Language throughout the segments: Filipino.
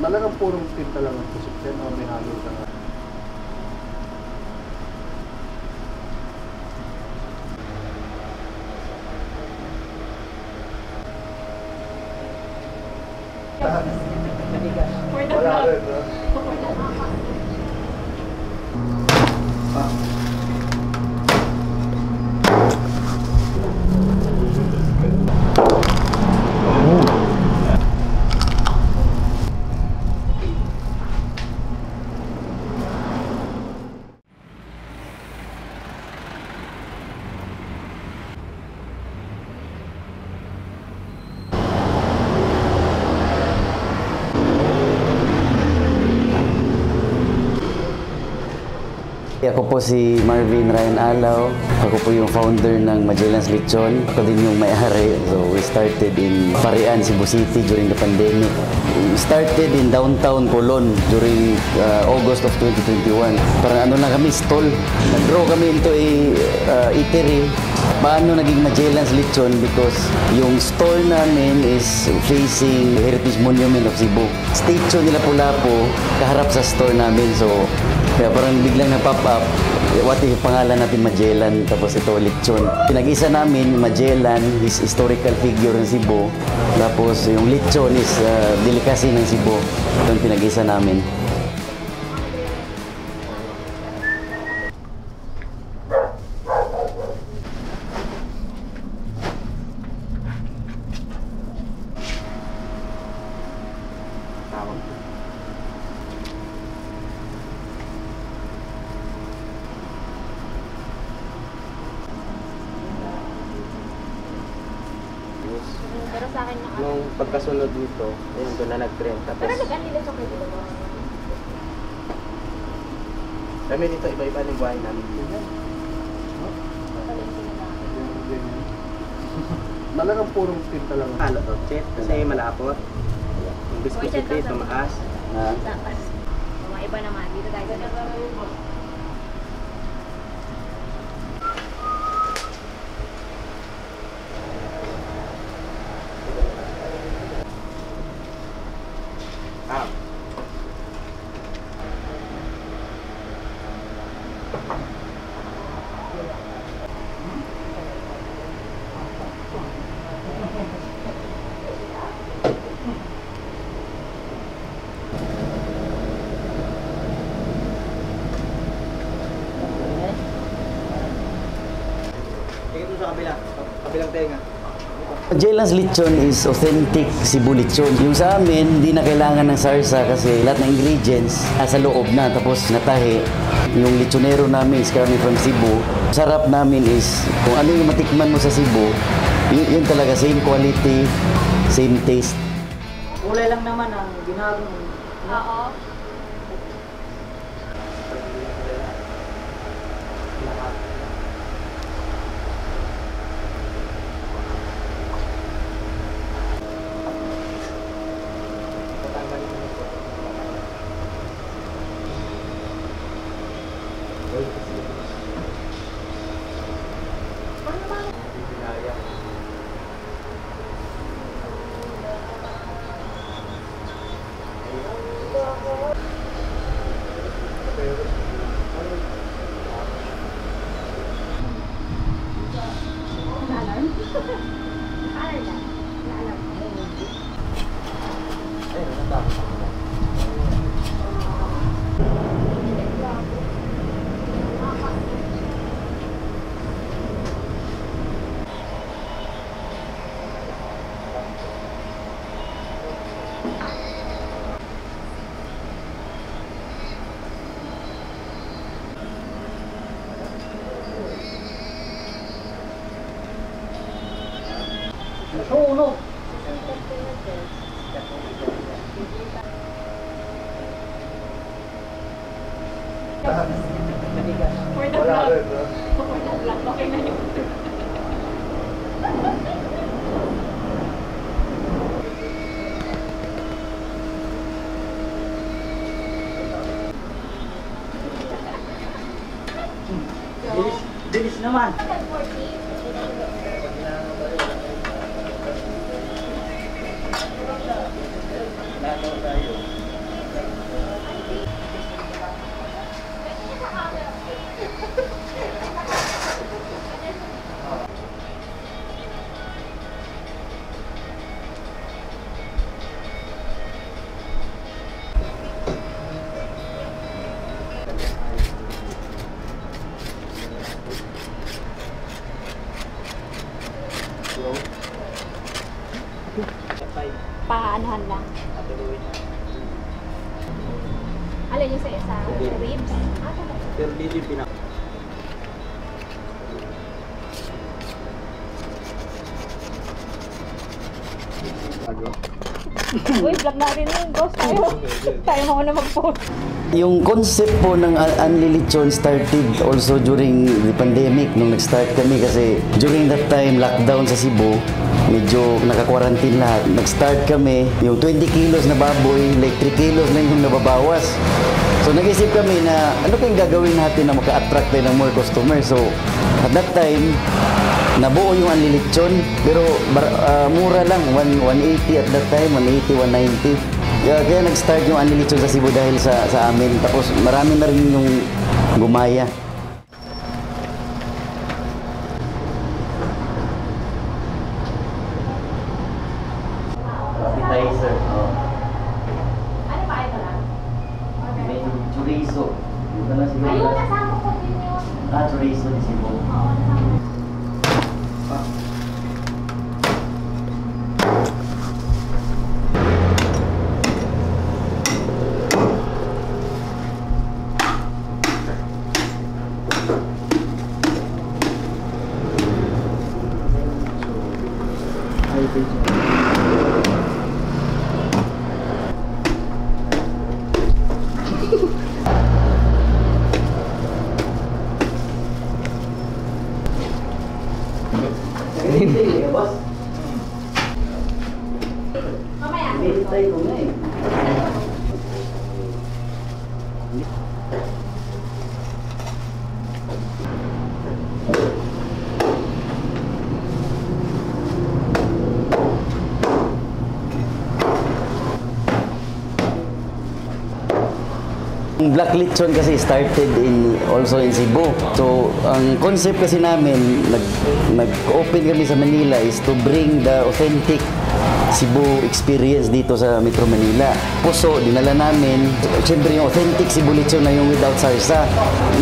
Talagang purong tinta lang ang kusip yan o may halo ka nga? For the Wala vlog. rin, no? Ako po si Marvin Ryan Alaw. Ako po yung founder ng Magellan's Lechon. Ako din yung may-ari. So we started in Parian, Cebu City during the pandemic. We started in downtown Colon during August of 2021. Parang ano lang kami, stall. Nag-grow kami into a eatery. Paano naging Magellan's Lechon? Because yung store namin is facing Heritage Monument of Cebu. Statue nila Lapu-Lapu kaharap sa store namin. So kaya parang biglang na-pop up, what if pangalan natin Magellan, tapos ito Lechon. Pinag-isa namin, Magellan is historical figure ng Cebu, tapos yung Lechon is delicacy ng Cebu. Ito yung pinag-isa namin. Pero sa akin Nung pagkasunod nito, ayun, doon na nag-trend. Tapos, pero nag-anila sa kayo dito. kami dito, iba-iba ng buhay namin dito. Talagang purong tinta lang ang Halo to, chet, kasi malapot. Yung viscosity, tumaas. Tapas. Mga iba naman. Dito tayo sa Ah. Tingin mo sa kabilang tenga. Magellan's Lechon is authentic Cebu Lechon. Yung sa amin, hindi na kailangan ng sarsa kasi lahat ng ingredients nasa loob na, tapos natahi. Yung lechonero namin is coming from Cebu. Sarap namin is, kung ano yung matikman mo sa Cebu, yun talaga, same quality, same taste. Kulay lang naman ang ginagawa. Oo. Sunog. For the Wala vlog. rin, no? For the vlog. Okay na yun. Bilis naman. Paanohan lang. Alin yung sa ribs? Ah, talaga. Pero dito yung pinak... Bago. Uy, vlog natin yun. Boss, tayo. Tayo mo na mag-post. Yung concept po ng Unli Lechon started also during the pandemic nung nag-start kami kasi during that time, lockdown sa Cebu, medyo naka-quarantine lahat. Nag-start kami, yung 20 kilos na baboy, like 3 kilos lang yung nababawas. So nag-isip kami na ano kayong gagawin natin na maka-attract tayo ng more customers. So at that time, nabuo yung Unli Lechon, pero mura lang, 180 at that time, 180, 190. Kaya nag-start yung Unli Lechon sa Cebu dahil sa amin. Tapos marami na rin yung gumaya. Appetizer. Oh. Ano pa ito lang? May chorizo. Yung na siguro. Ayun, nasama ko din yun. Chorizo ni Cebu. Oo, nasama ko. Mamaya. Hintay ko na eh. Yung Black Lechon kasi started also in Cebu. So, ang concept kasi namin, nag-open kami sa Manila is to bring the authentic Cebu experience dito sa Metro Manila. Puso, dinala namin. Siyempre yung authentic Cebu Lechon na yung without sarsa.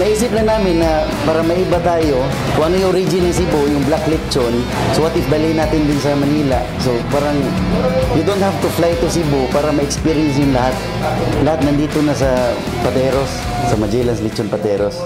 Naisip lang namin na para maiba tayo, kung ano yung origin ng Cebu, yung Black Lechon, so what if dalhin natin din sa Manila? So parang you don't have to fly to Cebu para ma-experience yung lahat. Lahat nandito na sa Pateros, sa Magellan's Lechon Pateros.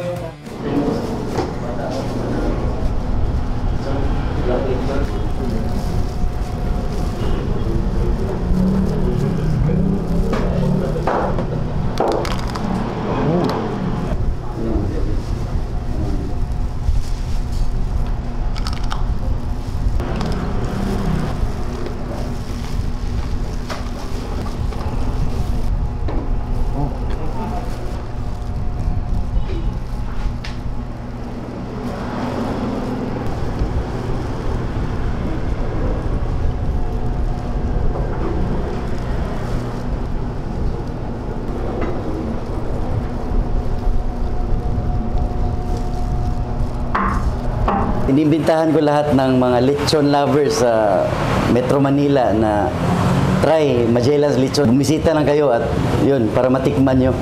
Inimbitahan ko lahat ng mga lechon lovers sa Metro Manila na try Magellan's Lechon. Bumisita lang kayo at yun, para matikman nyo.